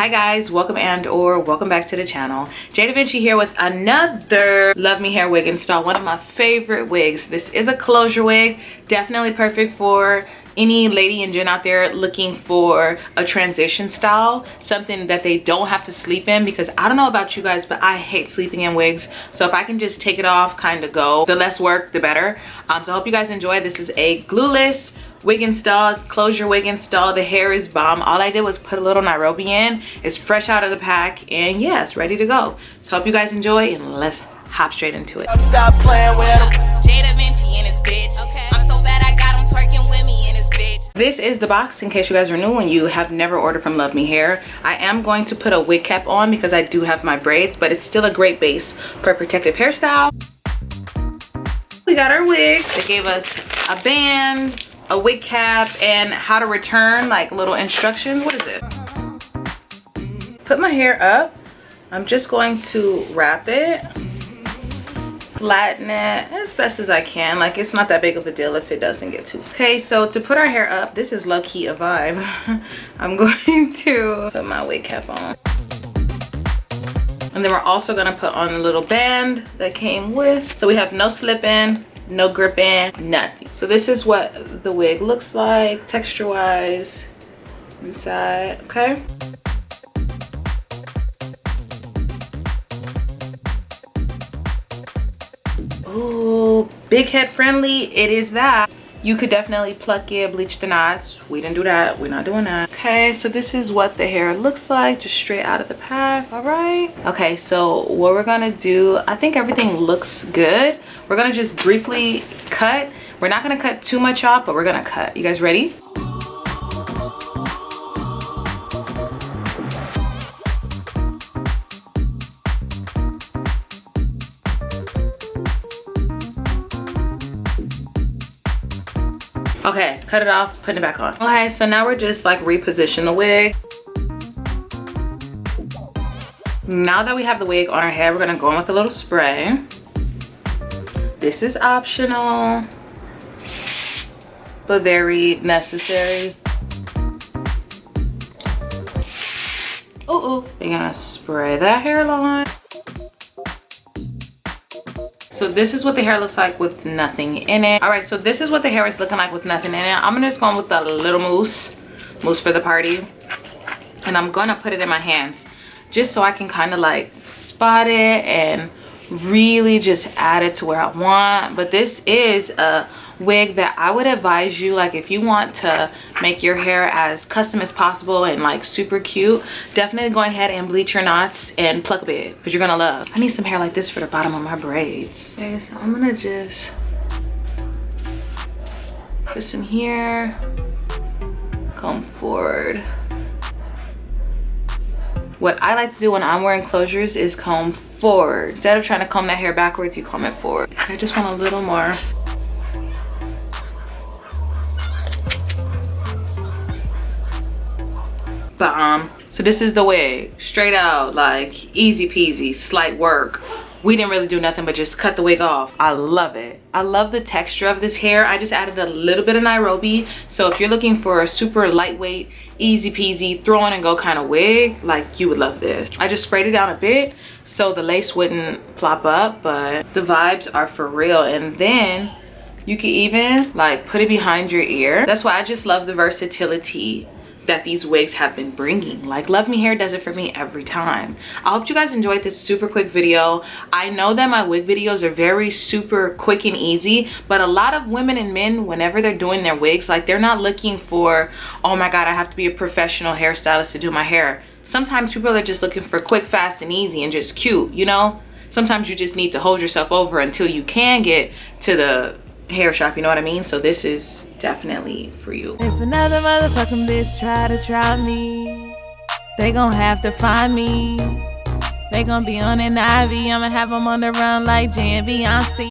Hi guys, welcome and/or welcome back to the channel. jdevinci here with another Luvmehair wig install, one of my favorite wigs. This is a closure wig, definitely perfect for any lady and gent out there looking for a transition style, something that they don't have to sleep in, because I don't know about you guys, but I hate sleeping in wigs. So if I can just take it off, kind of go, the less work the better. So I hope you guys enjoy. This is a glueless wig install, closure wig install. The hair is bomb. All I did was put a little Nairobi in. It's fresh out of the pack, and yeah, it's ready to go. So hope you guys enjoy, and let's hop straight into it. Stop playing with him. jdevinci in his bitch. Okay. I'm so bad I got him twerking with me in his bitch. This is the box in case you guys are new and you have never ordered from Luvmehair. I am going to put a wig cap on because I do have my braids, but it's still a great base for a protective hairstyle. We got our wigs. They gave us a band, a wig cap, and how to return, like little instructions. What is it? Put my hair up. I'm just going to wrap it, flatten it as best as I can. Like, it's not that big of a deal if it doesn't get too. Okay, so to put our hair up, this is low-key a vibe. I'm going to put my wig cap on. And then we're also gonna put on a little band that came with. So we have no slipping, no gripping, nothing. So this is what the wig looks like texture wise inside. Okay, oh, big head friendly, it is that. You could definitely pluck it, bleach the knots. We didn't do that, we're not doing that. Okay, so this is what the hair looks like, just straight out of the pack. All right, okay, so what we're gonna do, I think everything looks good. We're gonna just briefly cut. We're not gonna cut too much off, but we're gonna cut. You guys ready? Okay, cut it off, putting it back on. Okay, so now we're just like reposition the wig. Now that we have the wig on our head, we're gonna go in with a little spray. This is optional, but very necessary. We're gonna spray that hairline. So this is what the hair looks like with nothing in it. All right, so this is what the hair is looking like with nothing in it. I'm gonna just go with a little mousse for the party. And I'm gonna put it in my hands just so I can kind of like spot it and really just add it to where I want. But this is a wig that I would advise you, like if you want to make your hair as custom as possible and like super cute, definitely go ahead and bleach your knots and pluck a bit, because you're gonna love. I need some hair like this for the bottom of my braids. Okay, so I'm gonna just put some here, comb forward. What I like to do when I'm wearing closures is comb forward. Instead of trying to comb that hair backwards, you comb it forward. I just want a little more. So this is the wig, straight out, like easy peasy, slight work. We didn't really do nothing but just cut the wig off. I love it. I love the texture of this hair. I just added a little bit of Nairobi. So if you're looking for a super lightweight, easy peasy, throw on and go kind of wig, like you would love this. I just sprayed it down a bit so the lace wouldn't plop up, but the vibes are for real. And then you can even like put it behind your ear. That's why I just love the versatility that these wigs have been bringing. Like Luvmehair does it for me every time. I hope you guys enjoyed this super quick video. I know that my wig videos are very super quick and easy, but a lot of women and men, whenever they're doing their wigs, like they're not looking for, oh my god, I have to be a professional hairstylist to do my hair. Sometimes people are just looking for quick, fast, and easy and just cute, you know? Sometimes you just need to hold yourself over until you can get to the hair shop, you know what I mean? So this is definitely for you. If another motherfucking bitch try to try me, they gon' have to find me. They gon' be on an IV. I'ma have them on the run like jdevinci.